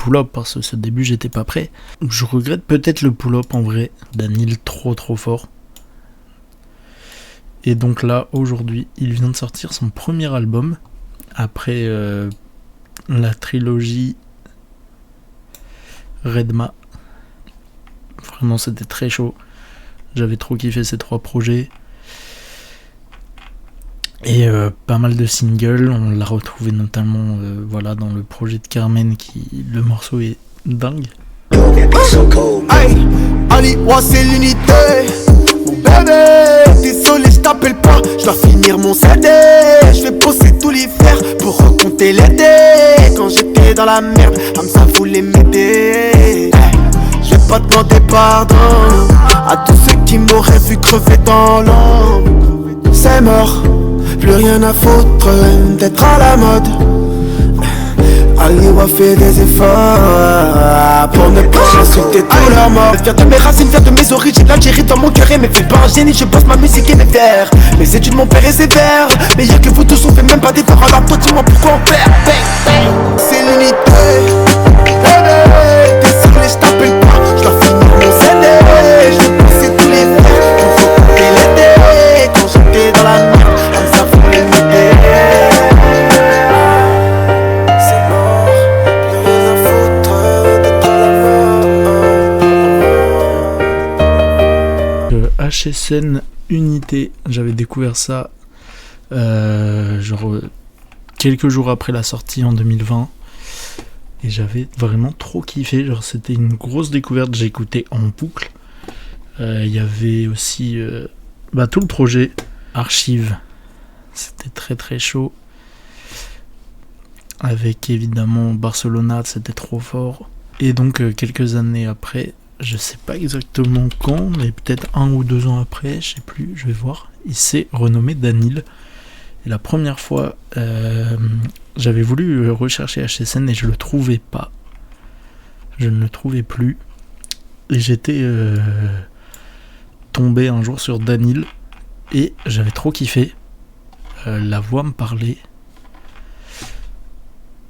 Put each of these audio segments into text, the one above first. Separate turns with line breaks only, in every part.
pull-up parce que ce début j'étais pas prêt. Je regrette peut-être le pull-up en vrai, Danyl trop fort. Et donc là aujourd'hui il vient de sortir son premier album après la trilogie Redma. Vraiment c'était très chaud, j'avais trop kiffé ces 3 projets. Et pas mal de singles, on l'a retrouvé notamment voilà, dans le projet de Carmen, le morceau est dingue.
Hey, Ali, ouais, c'est l'unité. Mon bébé, désolé, je t'appelle pas, je dois finir mon CD. Je vais bosser tout l'hiver pour raconter l'été. Quand j'étais dans la merde, Hamza voulait m'aider. Je vais pas demander pardon à tous ceux qui m'auraient vu crever dans l'ombre. C'est mort. Plus rien à foutre d'être à la mode. Ali a fait des efforts pour ne pas insulter tous leurs morts. Viens de mes racines, viens de mes origines. L'Algérie dans mon cœur et mes faits pas un génie. Je bosse ma musique et mes vers. Mes études m'ont père et sévère. Meilleur que vous tous, on fait même pas d'efforts. Alors toi dis-moi pourquoi on perd. C'est l'unité. Désolé, je t'appelle pas, je dois finir mon CD. Je vais passer tous les vers pour raconter l'été. Quand j'étais dans la merde,
HSN Unité, j'avais découvert ça quelques jours après la sortie en 2020 et j'avais vraiment trop kiffé, c'était une grosse découverte, j'ai écouté en boucle. Il y avait aussi tout le projet Archive, c'était très chaud, avec évidemment Barcelona, c'était trop fort. Et donc quelques années après, je sais pas exactement quand, mais peut-être 1 ou 2 ans après, je sais plus, je vais voir, il s'est renommé Danyl. Et la première fois, j'avais voulu rechercher HSN et je le trouvais pas. Je ne le trouvais plus. Et j'étais tombé un jour sur Danyl et j'avais trop kiffé. La voix me parlait.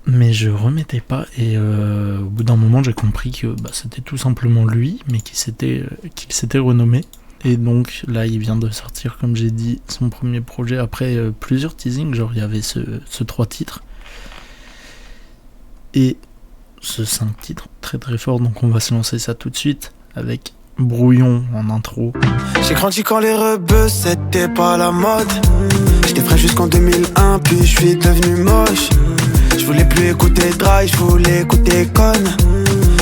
Mais je remettais pas et au bout d'un moment j'ai compris que c'était tout simplement lui, mais qu'il s'était renommé. Et donc là il vient de sortir, comme j'ai dit, son premier projet après plusieurs teasings, genre il y avait ce 3 titres et ce 5 titres très fort, donc on va se lancer ça tout de suite avec Brouillon en intro.
J'ai grandi quand les rebeux c'était pas la mode. J'étais frais jusqu'en 2001 puis je suis devenu moche. Je voulais plus écouter Dry, je voulais écouter Con.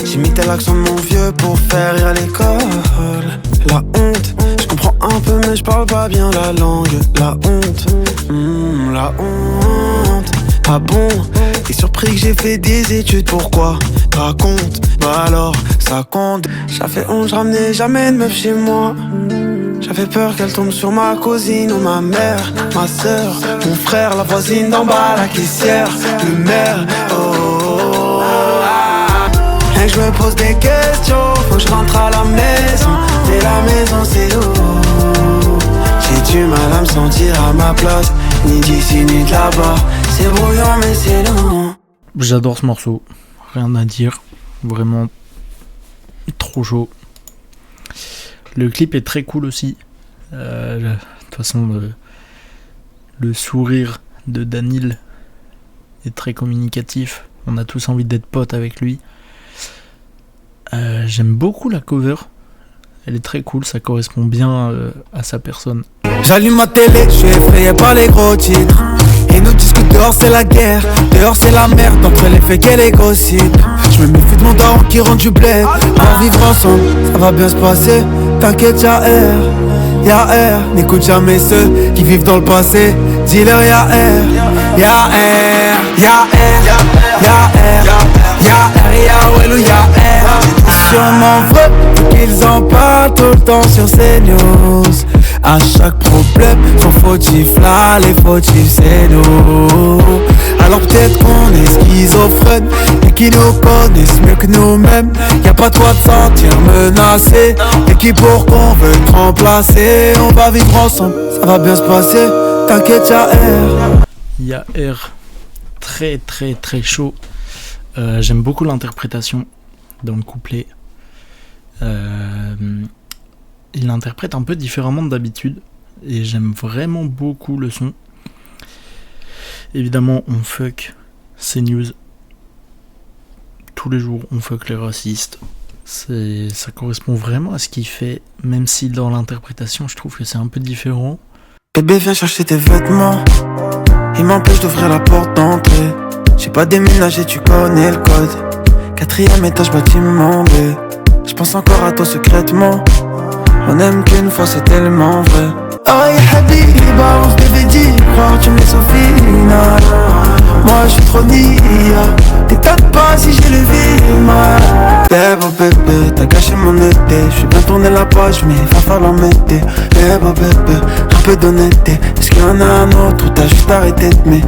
J'imitais l'accent de mon vieux pour faire rire à l'école. La honte, je comprends un peu mais je parle pas bien la langue. La honte, la honte. Ah bon, t'es surpris que j'ai fait des études, pourquoi? Raconte, alors ça compte. J'avais honte, je ramenais jamais de meuf chez moi. J'avais peur qu'elle tombe sur ma cousine ou ma mère, ma soeur, mon frère, la voisine d'en bas, la caissière, le maire. Et je me pose des questions, faut que je rentre à la maison. Et la maison c'est où? J'ai du mal à me sentir à ma place, ni d'ici ni de là-bas. C'est brouillant mais c'est long.
J'adore ce morceau, rien à dire, vraiment trop chaud. Le clip est très cool aussi. De toute façon, le sourire de Danyl est très communicatif. On a tous envie d'être potes avec lui. J'aime beaucoup la cover. Elle est très cool, ça correspond bien à sa personne.
J'allume ma télé, je suis effrayé par les gros titres. Et nous disent que dehors c'est la guerre, dehors c'est la merde, entre les faits qu'elle est gossip. Je me méfie de mon daron qui rend du blé. À vivre ensemble, ça va bien se passer. T'inquiète, y'a air, n'écoute jamais ceux qui vivent dans le passé. Dis-leur y'a air, y'a air, y'a air, y'a air, y'a air, y'a ouais, y'a air. Sûrement vrai, faut qu'ils en parlent tout le temps sur ces news. À chaque problème, son fautif là, les fautifs c'est nous. Alors peut-être qu'on est schizophrène et qu'ils nous connaissent mieux que nous-mêmes. Y'a pas toi de sentir menacé et qui pour qu'on veut te remplacer. On va vivre ensemble, ça va bien se passer. T'inquiète, y'a air.
Y'a air, très chaud. J'aime beaucoup l'interprétation dans le couplet. Il l'interprète un peu différemment d'habitude et j'aime vraiment beaucoup le son. Évidemment, on fuck CNews. Tous les jours, on fuck les racistes. Ça correspond vraiment à ce qu'il fait, même si dans l'interprétation, je trouve que c'est un peu différent.
Bébé, viens chercher tes vêtements. Il m'empêche d'ouvrir la porte d'entrée. J'ai pas déménagé, tu connais le code. 4e étage, bâtiment B. Je pense encore à toi secrètement. On aime qu'une fois, c'est tellement vrai. Oh ya Habiba, on se devait d'y croire, tu m'es Sophina. Moi je suis trop nia. T'étonnes pas si j'ai le vima. Bébé, bébé, t'as gâché mon été. Je suis bien tourné la page, mais va falloir m'aider. Bébé, bébé, un peu d'honnêteté. Est-ce qu'il y en a un autre ou t'as juste arrêté de m'aimer?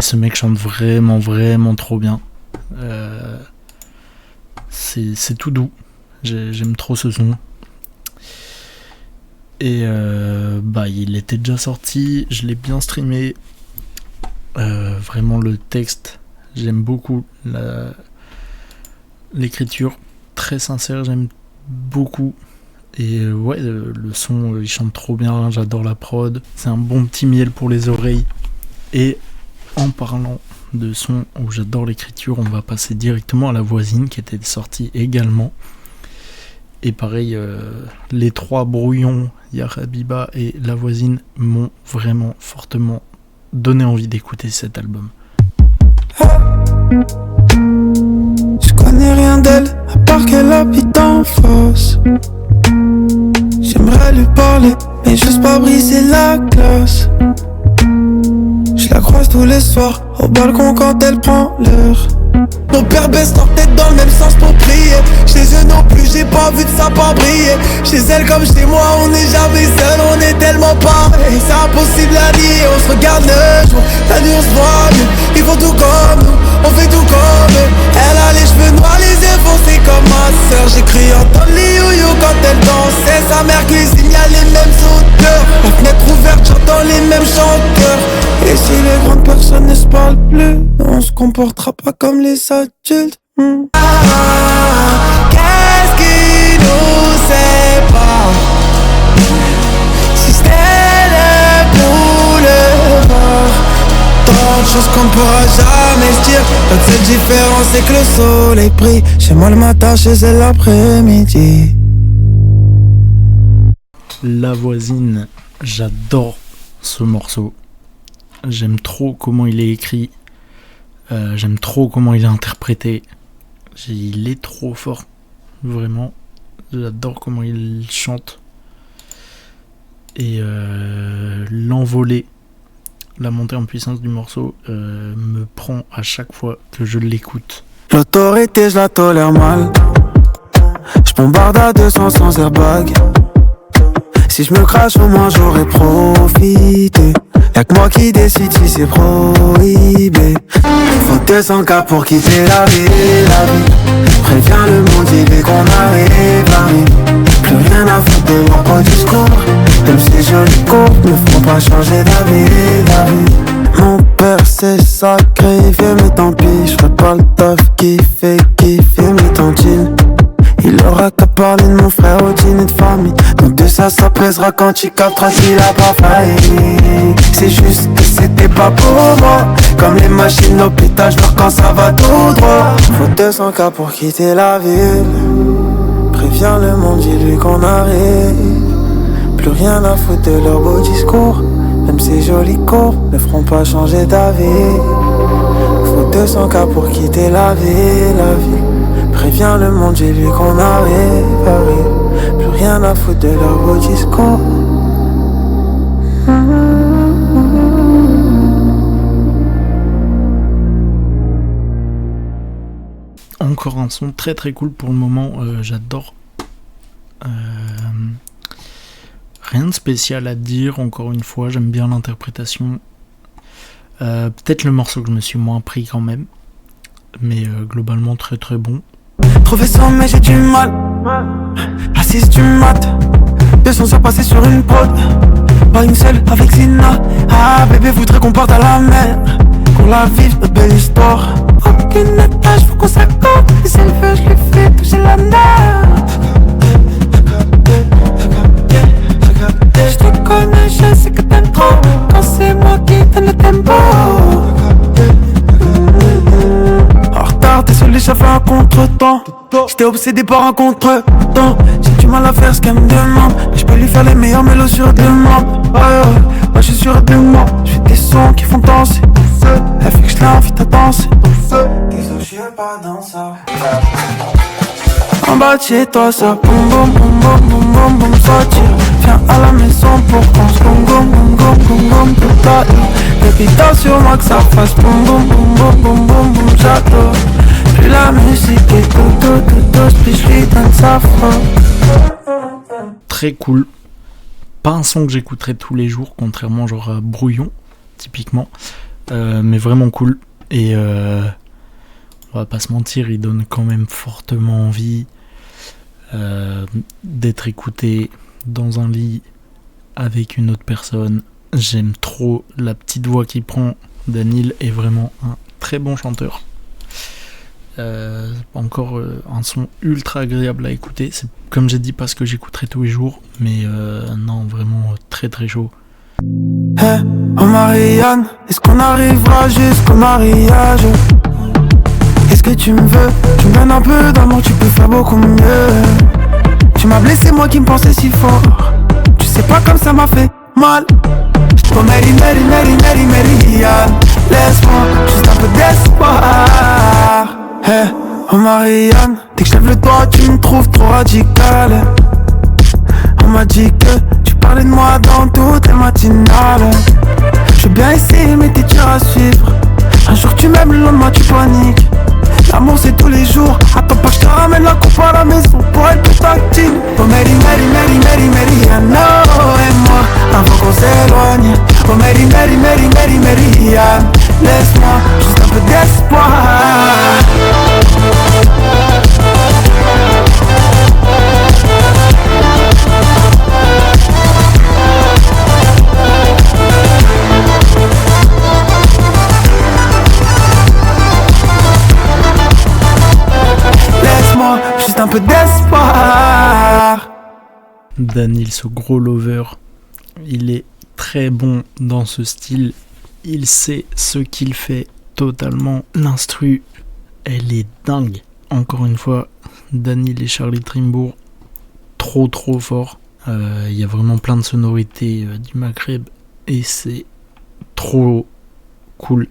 Ce mec chante vraiment, vraiment trop bien. C'est tout doux. J'aime trop ce son. Et il était déjà sorti, je l'ai bien streamé. Vraiment le texte, j'aime beaucoup. L'écriture, très sincère, j'aime beaucoup. Et le son, il chante trop bien, j'adore la prod. C'est un bon petit miel pour les oreilles. Et en parlant de son où j'adore l'écriture, on va passer directement à La Voisine qui était sortie également. Et pareil, les trois brouillons, Ya Habiba et La Voisine, m'ont vraiment fortement donné envie d'écouter cet album.
Je connais rien d'elle, à part qu'elle habite en face. J'aimerais lui parler, mais juste pas briser la glace. Je la croise tous les soirs, au balcon quand elle prend l'heure. Nos pères baissent leur tête dans le même sens pour prier. Chez eux non plus, j'ai pas vu de sapin briller. Chez elle comme chez moi, on n'est jamais seul, on est tellement pareil. C'est impossible à dire, on se regarde le jour, la nuit on se voit mieux. Ils font tout comme nous, on fait tout comme eux. Elle a les cheveux noirs, les yeux foncés comme ma sœur. J'ai crié entendre les yo-yo quand elle dansait. Sa mère cuisine, y'a les mêmes odeurs. La fenêtre ouverte, j'entends les mêmes chanteurs. Et si les grandes personnes ne se parlent plus, on se comportera pas comme les adultes. Qu'est-ce qui nous sépare? Si c'était le boulevard, tant de choses qu'on ne pourra jamais se dire. La seule différence c'est que le soleil brille. Chez moi le matin, chez elle l'après-midi.
La Voisine, j'adore ce morceau. J'aime trop comment il est écrit. J'aime trop comment il est interprété. Il est trop fort. Vraiment. J'adore comment il chante. Et l'envolée, la montée en puissance du morceau me prend à chaque fois que je l'écoute.
L'autorité, je la tolère mal. Je bombarde à 200 sans airbag. Si je me crache, au moins j'aurais profité. Y'a que moi qui décide si c'est prohibé. Faut 200 cas pour quitter la vie. Préviens le monde, dis-lui qu'on arrive. Plus rien à foutre de leur beau discours. Même ces jolis cours ne feront pas changer d'avis. Mon père c'est sacrifié, mais tant pis. J'ferai pas le taf qui fait kiffer mes tantines. Il aura qu'à parler de mon frère au dîner de famille. Donc de ça pèsera quand tu capteras qu'il a pas failli. C'est juste que c'était pas pour moi. Comme les machines d'hôpital, j'pars quand ça va tout droit. Faut 200 cas pour quitter la ville. Préviens le monde, dis-lui qu'on arrive. Plus rien à foutre de leur beau discours. Même ces jolis cours ne feront pas changer d'avis. Faut 200 cas pour quitter la ville. Préviens le monde, j'ai lu qu'on arrive. Plus rien à foutre de leur beau discours.
Encore un son très très cool pour le moment, j'adore. Rien de spécial à dire, encore une fois, j'aime bien l'interprétation. Peut-être le morceau que je me suis moins pris quand même, mais globalement très très bon.
Trouver ça mais j'ai du mal. Assise du mat. 200 heures passées sur une prod. Pas une seule avec Zina. Ah bébé voudrait qu'on parte à la mer, qu'on la vive notre belle histoire. Aucune attache, faut qu'on s'accorde. Et si elle veut je lui fais toucher la nerf. Je te connais, je sais que t'aimes trop. Quand c'est moi qui donne le tempo. En retard, désolé, j'avais un contre-temps. J'étais obsédé par un contre-temps. J'ai du mal à faire ce qu'elle me demande, mais je peux lui faire les meilleures mélodies sur demande. Ouais, je suis sûr de moi. Je fais des sons qui font danser. Elle fait que je l'invite à danser. Désolé, je suis pas dans ça. En bas de chez toi, ça boum boum boum boum boum boum boum, ça tire. Viens à la maison pour qu'on se boum boum boum boum boum boum toute la nuit. Baby, danse sur moi que ça fasse boum boum boum boum boum boum boum, j'adore. Plus la musique est tout, puis je lui donne sa faute.
Très cool. Pas un son que j'écouterais tous les jours, contrairement genre à Brouillon, typiquement. Mais vraiment cool. Et on va pas se mentir, il donne quand même fortement envie d'être écouté dans un lit avec une autre personne. J'aime trop la petite voix qu'il prend. Daniel est vraiment un très bon chanteur. Encore un son ultra agréable à écouter. C'est comme j'ai dit, pas ce que j'écouterai tous les jours, mais non, vraiment très très chaud.
Hey, oh Marianne, est-ce qu'on arrivera jusqu'au mariage? Est-ce que tu me veux? Tu me donnes un peu d'amour, tu peux faire beaucoup mieux. Tu m'as blessé, moi qui me pensais si fort. Tu sais pas comme ça m'a fait mal. Oh Mary, laisse-moi juste un peu d'espoir. Hey, oh Marianne, dès que je lève le doigt, tu me trouves trop radical. On m'a dit que tu parlais de moi dans toutes les matinales. Je veux bien essayer, mais t'es dur à suivre. Un jour tu m'aimes, le lendemain tu paniques. L'amour c'est tous les jours. Attends pas que je te ramène la coupe à la maison pour être plus tactile. Oh Mary, I know. Et moi, avant qu'on s'éloigne. Oh Mary, laisse-moi juste un peu d'espoir. Laisse-moi juste un peu d'espoir.
Daniel, ce gros lover, il est très bon dans ce style. Il sait ce qu'il fait totalement. L'instru, elle est dingue. Encore une fois, Daniel et Charlie Trimbourg, trop fort. Il y a vraiment plein de sonorités du Maghreb et c'est trop cool.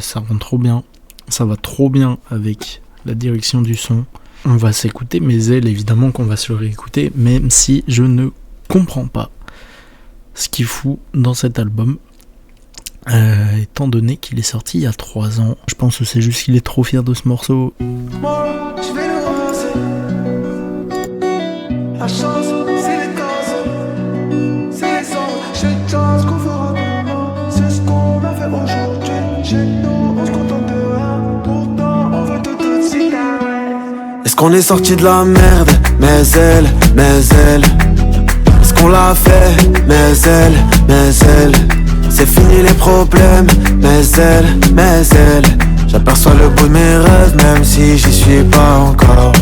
Ça rend trop bien. Ça va trop bien avec la direction du son. On va s'écouter mes ailes, évidemment qu'on va se réécouter, même si je ne comprends pas ce qu'il fout dans cet album, étant donné qu'il est sorti il y a 3 ans. Je pense que c'est juste qu'il est trop fier de ce morceau.
Moi, je vais le ramasser. La chance, c'est les tasses, c'est les cendres. J'ai une chance qu'on fera demain. C'est ce qu'on a fait aujourd'hui. Chez nous, on se contente de rien. Pourtant, on veut tout de suite. Est-ce qu'on est sorti de la merde? Mes ailes. Est-ce qu'on l'a fait? Mes ailes. C'est fini les problèmes. Mes ailes. J'aperçois le bout de mes rêves, même si j'y suis pas encore.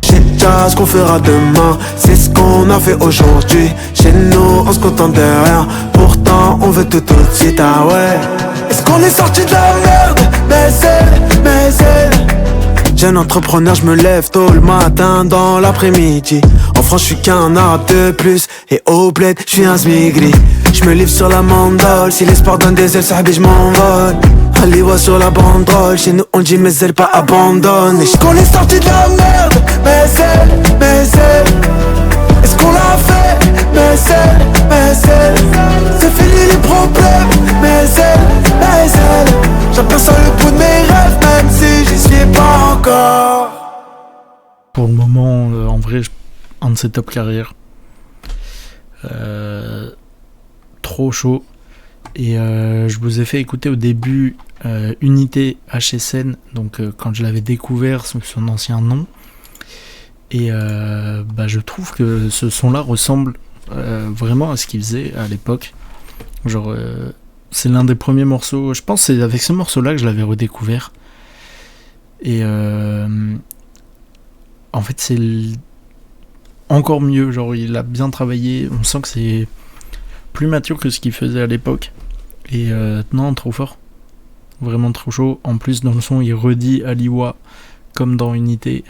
J'ai déjà ce qu'on fera demain. C'est ce qu'on a fait aujourd'hui. Chez nous, on se contente de rien. Pourtant, on veut tout de suite, ah ouais. Est-ce qu'on est sorti de la merde? Mes ailes. Jeune entrepreneur, je me lève tôt le matin dans l'après-midi. En France, je suis qu'un arabe de plus. Et au bled, je suis un smigri. Je me livre sur la mandole. Si l'espoir donne des ailes, sahabi, je m'envole. Aliwa sur la banderole. Chez nous, on dit mes ailes, pas abandonne. Est-ce qu'on est sorti de la merde? Mes ailes. Est-ce qu'on l'a fait? Mes ailes. C'est fini les problèmes. Mes ailes. J'aperçois le bout de mes rêves, même si j'y suis pas encore.
Pour le moment, en vrai, un de ses top carrières. Trop chaud. Et je vous ai fait écouter au début Unité HSN, donc quand je l'avais découvert sous son ancien nom. Et je trouve que ce son-là ressemble vraiment à ce qu'il faisait à l'époque. Genre, c'est l'un des premiers morceaux, je pense que c'est avec ce morceau-là que je l'avais redécouvert. Et en fait, c'est encore mieux, genre il a bien travaillé, on sent que c'est plus mature que ce qu'il faisait à l'époque. Et non, trop fort. Vraiment trop chaud. En plus, dans le son, il redit Aliwa comme dans Unité.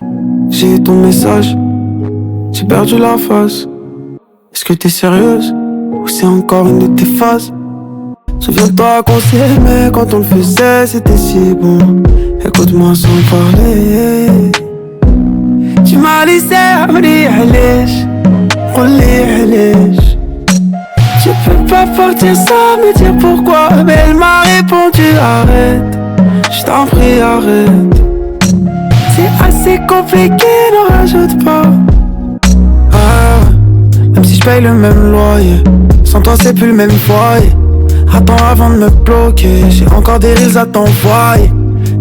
J'ai ton message, j'ai perdu la face. Est-ce que t'es sérieuse ou c'est encore une de tes phases? Souviens-toi qu'on s'aimait quand on le faisait, c'était si bon. Écoute-moi sans parler. Tu m'as laissé abrir علاش قولي علاش. Tu peux pas partir sans me dire pourquoi. Mais elle m'a répondu arrête, je t'en prie arrête. C'est assez compliqué, n'en rajoute pas. Même si je paye le même loyer, sans toi c'est plus le même foyer. Attends avant de me bloquer, j'ai encore des reels à t'envoyer.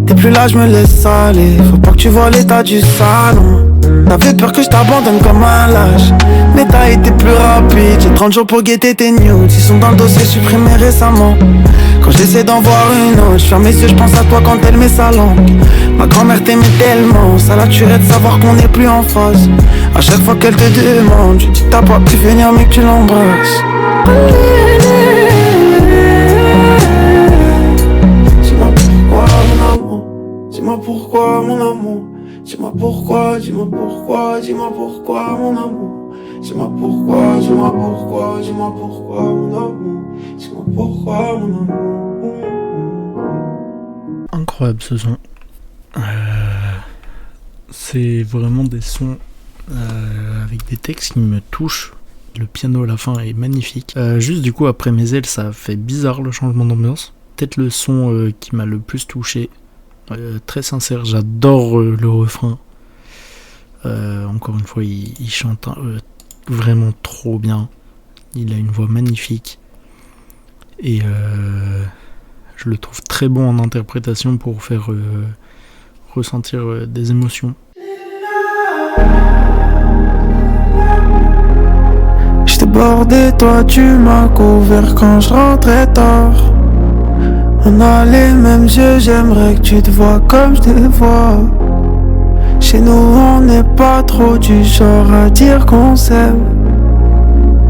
T'es plus là, je me laisse aller. Faut pas que tu vois l'état du salon. T'avais peur que je t'abandonne comme un lâche, mais t'as été plus rapide. J'ai 30 jours pour guetter tes nudes. Ils sont dans le dossier supprimé récemment. Quand j'essaie d'en voir une autre, je ferme mes yeux, je pense à toi quand elle met sa langue. Ma grand-mère t'aimait tellement, ça la tuerait de savoir qu'on n'est plus en phase. À chaque fois qu'elle te demande, je dis que t'as pas pu venir mais que tu l'embrasses. Dis-moi pourquoi mon amour. Dis-moi pourquoi, dis-moi pourquoi, dis-moi pourquoi mon amour. Dis-moi pourquoi, dis-moi pourquoi, dis-moi pourquoi mon amour. Dis-moi pourquoi mon amour.
Incroyable ce son. C'est vraiment des sons avec des textes qui me touchent. Le piano à la fin est magnifique. Juste du coup après Mes ailes, ça fait bizarre le changement d'ambiance. Peut-être le son qui m'a le plus touché. Très sincère, j'adore le refrain. Encore une fois, il chante vraiment trop bien. Il a une voix magnifique. Et je le trouve très bon en interprétation pour faire ressentir des émotions.
J'étais bordé, toi tu m'as couvert quand je rentrais tard. On a les mêmes yeux, j'aimerais que tu te vois comme je te vois. Chez nous on n'est pas trop du genre à dire qu'on s'aime.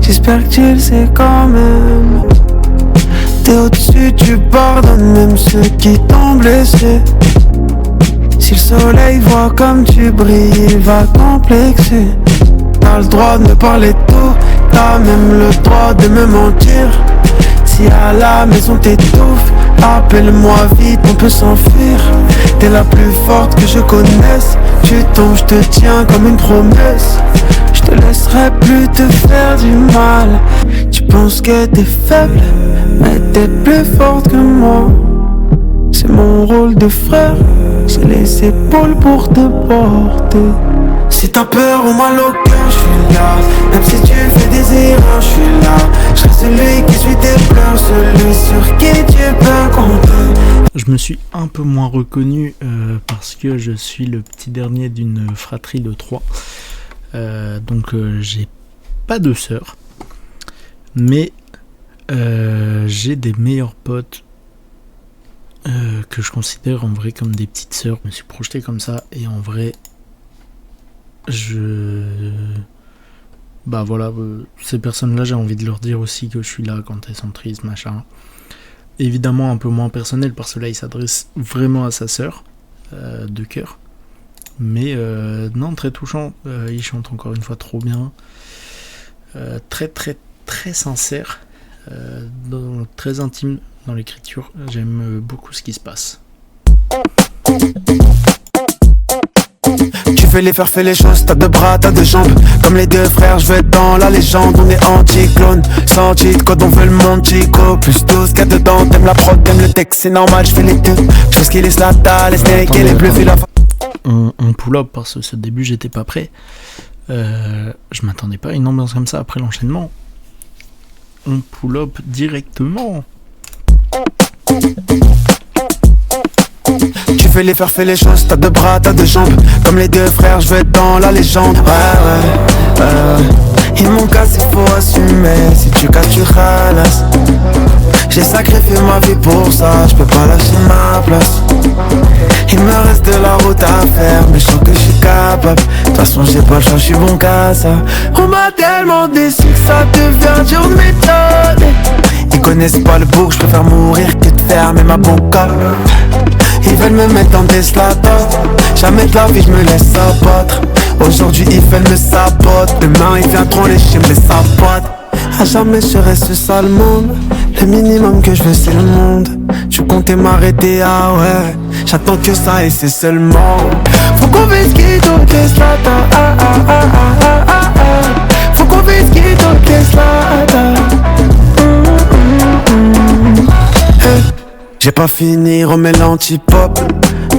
J'espère que tu le sais quand même. T'es au-dessus, tu pardonnes même ceux qui t'ont blessé. Si le soleil voit comme tu brilles, il va complexer. T'as le droit de me parler tout, t'as même le droit de me mentir. Si à la maison t'étouffes, appelle-moi vite, on peut s'enfuir. T'es la plus forte que je connaisse. Tu tombes, je te tiens comme une promesse. Je te laisserai plus te faire du mal. Tu penses que t'es faible, mais t'es plus forte que moi. C'est mon rôle de frère, j'ai les épaules pour te porter. Si t'as peur ou mal au cœur, je suis là. Même si tu fais des erreurs, je suis là. Je serai celui qui suit tes pleurs, celui sur qui tu peux compter.
Je me suis un peu moins reconnu parce que je suis le petit dernier d'une fratrie de 3. Donc j'ai pas de sœurs. Mais j'ai des meilleurs potes que je considère en vrai comme des petites sœurs. Je me suis projeté comme ça et en vrai... ces personnes-là, j'ai envie de leur dire aussi que je suis là quand elles sont tristes, machin. Évidemment un peu moins personnel parce que là il s'adresse vraiment à sa sœur de cœur. Mais non, très touchant. Il chante encore une fois trop bien. Très très très sincère. Très intime dans l'écriture. J'aime beaucoup ce qui se passe.
Tu fais les faire, fais les choses, t'as deux bras, t'as deux jambes. Comme les deux frères, je vais être dans la légende. On est anti-clone, sans cheat code, on veut le monde chico. Plus 12 qu'il y a dedans, t'aimes la prod, t'aimes le texte, c'est normal, je fais les deux. Chose qui laisse la dalle, les snakes et les bleus, la
on pull up parce que ce début j'étais pas prêt. Je m'attendais pas à une ambiance comme ça après l'enchaînement. on pull up directement.
Tu fais les faire, fais les choses, t'as deux bras, t'as deux jambes. Comme les deux frères, je vais être dans la légende. Ouais. Ils m'ont cassé, faut assumer. Si tu casses, tu ralasses. J'ai sacrifié ma vie pour ça, je peux pas lâcher ma place. Il me reste de la route à faire, mais je sens que je suis capable. De toute façon j'ai pas le choix, je suis bon qu'à ça. On m'a tellement déçu que ça devient dur de m'étonner. Ils connaissent pas le bouc, je préfère mourir que de fermer ma boca. Ils veulent me mettre en deslator. Jamais de la vie je me laisse abattre. Aujourd'hui ils veulent me saboter. Demain ils viendront lécher mes sabotes. À jamais je reste ce sale monde. Le minimum que je veux c'est le monde. Tu comptais m'arrêter, ah ouais. J'attends que ça et c'est seulement. Faut qu'on vise qui donc laisse la Faut qu'on vise qui donc laisse la J'ai pas fini, remets l'anti-pop.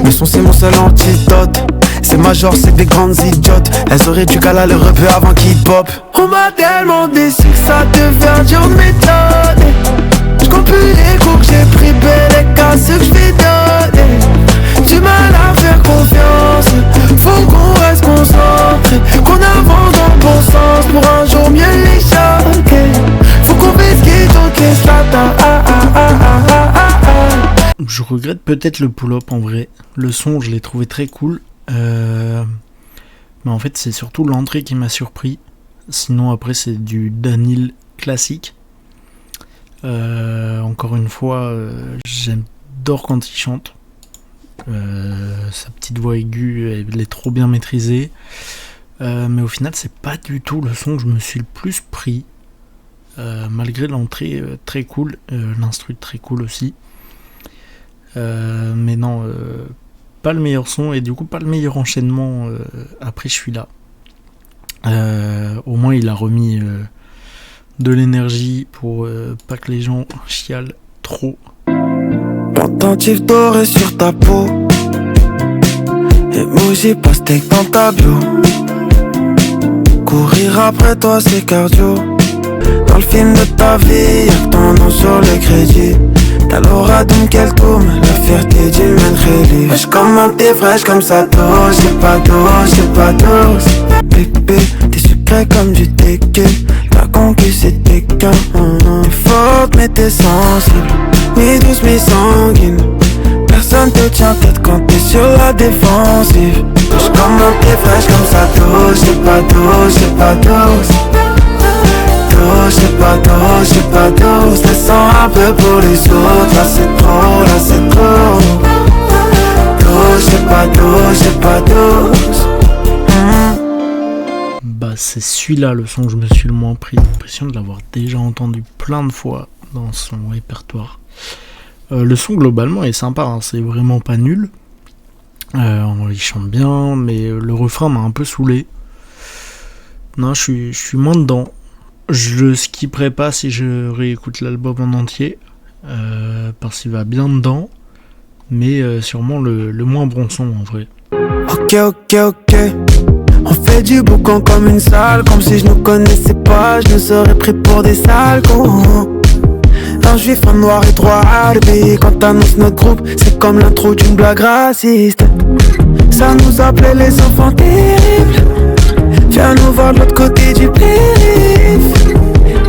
Le son c'est mon seul antidote. C'est major, c'est des grandes idiotes. Elles auraient dû caler le rebeu avant qu'il pop. On m'a tellement déçu que ça devient dur de m'étonner. J'compte plus les coups que j'ai pris, bel et casse que j'vais donner. Du mal à faire confiance. Faut qu'on reste concentré, qu'on avance dans le bon sens pour un jour mieux les choquer. Faut qu'on vise qui t'encaisse la
Je regrette peut-être le pull-up en vrai. Le son, je l'ai trouvé très cool. Mais en fait, c'est surtout l'entrée qui m'a surpris. Sinon, après, c'est du Danil classique. Encore une fois, j'adore quand il chante. Sa petite voix aiguë, elle est trop bien maîtrisée. Mais au final, c'est pas du tout le son que je me suis le plus pris. Malgré l'entrée très cool, l'instru très cool aussi. Mais non, pas le meilleur son et du coup pas le meilleur enchaînement après je suis là. Au moins il a remis de l'énergie pour pas que les gens chialent trop.
Pendentif doré sur ta peau, emoji pastèque dans ta bio. Courir après toi c'est cardio. Dans le film de ta vie, y'a que ton nom sur le crédit. T'as l'aura d'une qu'elle tourne, la fierté d'une main relief. Fraîche comme un thé, fraîche comme ça dose. J'ai pas d'ose, j'ai pas d'ose. Bébé, t'es sucré comme du tequila. T'as conquis c'était qu'un. T'es forte mais t'es sensible. Mi-douce, mi-sanguine. Personne te tient tête quand t'es sur la défensive. Fraîche comme un thé, fraîche comme ça dose. J'ai pas d'ose, j'ai pas d'ose. J'ai pas d'ose, j'ai pas d'ose. Laissant un peu pour les autres. Là c'est trop, là c'est trop. J'ai pas d'ose, j'ai pas d'ose.
Bah c'est celui-là le son que je me suis le moins pris. J'ai l'impression de l'avoir déjà entendu plein de fois dans son répertoire. Le son globalement est sympa, hein, c'est vraiment pas nul. Il chante bien, mais le refrain m'a un peu saoulé. Non, je suis moins dedans. Je le skipperai pas si je réécoute l'album en entier, parce qu'il va bien dedans, mais sûrement le moins bon son en vrai.
Ok, on fait du boucan comme une salle, comme si je nous connaissais pas, je nous serais pris pour des sales cons. Un juif, un noir et trois arabes. Quand t'annonces notre groupe, c'est comme l'intro d'une blague raciste. Ça nous appelait les enfants terribles. Viens nous voir de l'autre côté du périph'.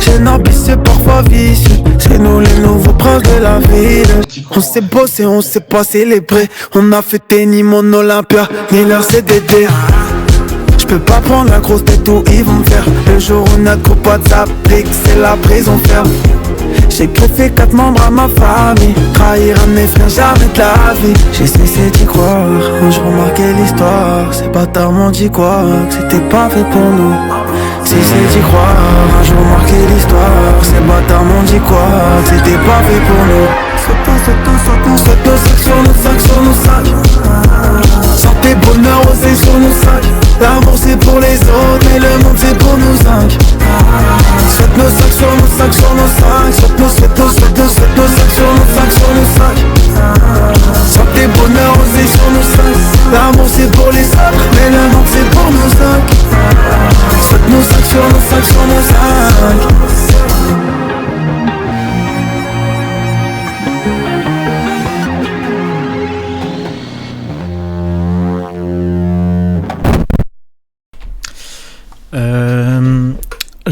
Gênant, c'est parfois vicieux. C'est nous les nouveaux princes de la ville. On s'est bossé, on s'est pas célébré. On a fêté ni mon Olympia, ni leur CDD. J'peux pas prendre la grosse tête où ils vont me faire. Le jour où notre groupe WhatsApp que c'est la prison ferme. J'ai greffé 4 membres à ma famille. Trahir un de mes frères, jamais de la vie. J'ai cessé d'y croire, un jour marqué l'histoire. Ces bâtards m'ont dit quoi, que c'était pas fait pour nous. Cessé d'y croire, un jour marqué l'histoire. Ces bâtards m'ont dit quoi, que c'était pas fait pour nous. Saute nos sacs sur nos sacs, sur nos sacs. Sortez bonheur, osez sur nos sacs. L'amour c'est pour les autres, mais le monde c'est pour nous cinq. Saute nos sacs sur nos sacs, sur nos sacs. Saute nos sacs sur nos sacs, sur nos sacs. Sortez bonheur, osez sur nos sacs. L'amour c'est pour les autres, mais le monde c'est pour nous cinq. Saute nos sacs sur nos sacs, sur nos sacs.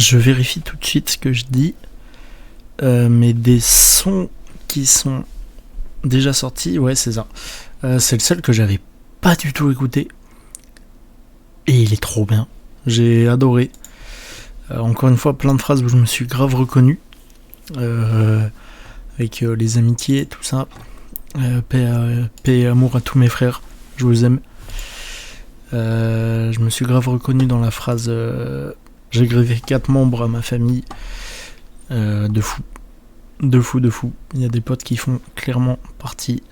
Je vérifie tout de suite ce que je dis. Mais des sons qui sont déjà sortis, ouais, c'est ça. C'est le seul que j'avais pas du tout écouté. Et il est trop bien. J'ai adoré. Encore une fois, plein de phrases où je me suis grave reconnu. Avec les amitiés, tout ça. Paix et amour à tous mes frères. Je vous aime. Je me suis grave reconnu dans la phrase j'ai greffé 4 membres à ma famille. De fou. Il y a des potes qui font clairement partie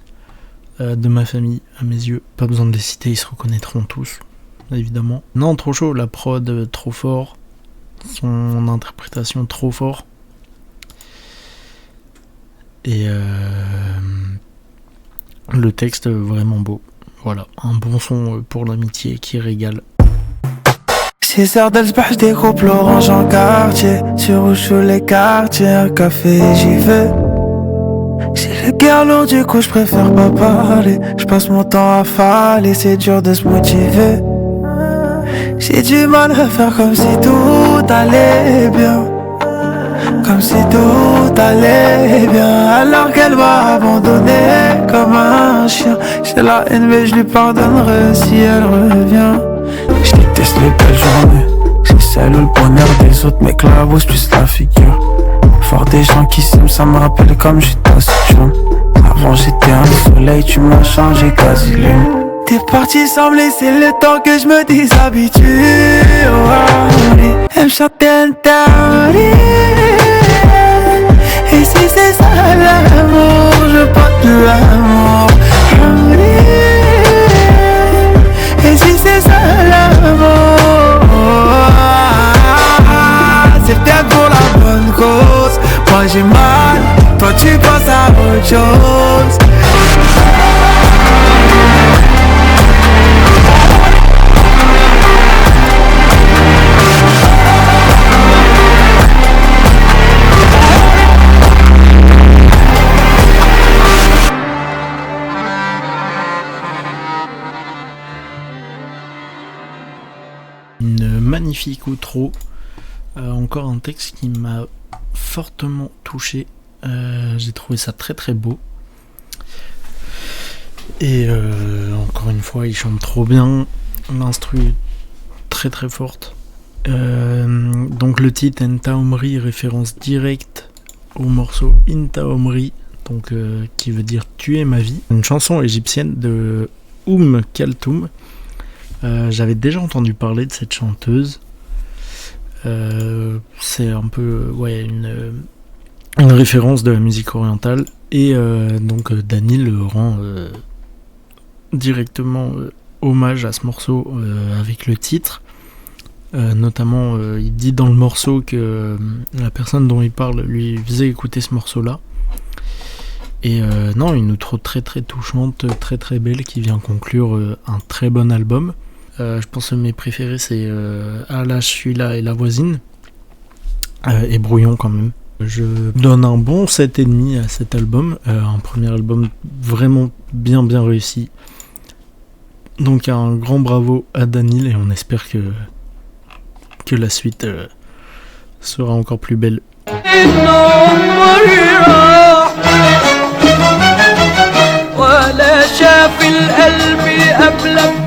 de ma famille, à mes yeux. Pas besoin de les citer, ils se reconnaîtront tous, évidemment. Non, trop chaud, la prod, trop fort. Son interprétation, trop fort. Et le texte, vraiment beau. Voilà, un bon son pour l'amitié qui régale.
6 heures d'Elsbach, je découpe l'orange en quartier. Sur où je les quartiers, un café, j'y vais. J'ai le cœur lourd, du coup je préfère pas parler. Je passe mon temps à faller, c'est dur de se motiver. J'ai du mal à faire comme si tout allait bien. Comme si tout allait bien. Alors qu'elle va abandonner comme un chien. J'ai la haine mais je lui pardonnerai si elle revient. Je déteste les belles journées. C'est celle où le bonheur des autres m'éclabousse plus la figure. Voir des gens qui s'aiment, ça me rappelle comme j'étais à Saturne. Avant j'étais un soleil, tu m'as changé quasi lune. T'es parti sans me laisser le temps que je me déshabitue. Oh, elle me chantait un taré. Et si c'est ça l'amour, je porte l'amour. Et si c'est ça l'amour, c'est peut-être pour la bonne cause. Moi j'ai mal, toi tu penses à autre chose.
Une magnifique outro. Encore un texte qui m'a fortement touché. J'ai trouvé ça très très beau. Et encore une fois, il chante trop bien. L'instru très très forte. Donc le titre Enta Omri, référence directe au morceau Inta Omri, donc qui veut dire tu es ma vie. Une chanson égyptienne de Kalthoum. J'avais déjà entendu parler de cette chanteuse. C'est un peu une référence de la musique orientale. Et donc Danil rend directement hommage à ce morceau avec le titre. Notamment, il dit dans le morceau que la personne dont il parle lui faisait écouter ce morceau-là. Et non, une outro très très touchante, très très belle qui vient conclure un très bon album. Je pense que mes préférés c'est Ah là je suis là et La voisine et Brouillon quand même. Je donne un bon 7,5 à cet album, un premier album vraiment bien réussi. Donc un grand bravo à Danil et on espère que la suite sera encore plus belle.
ولا شاف القلب قبلك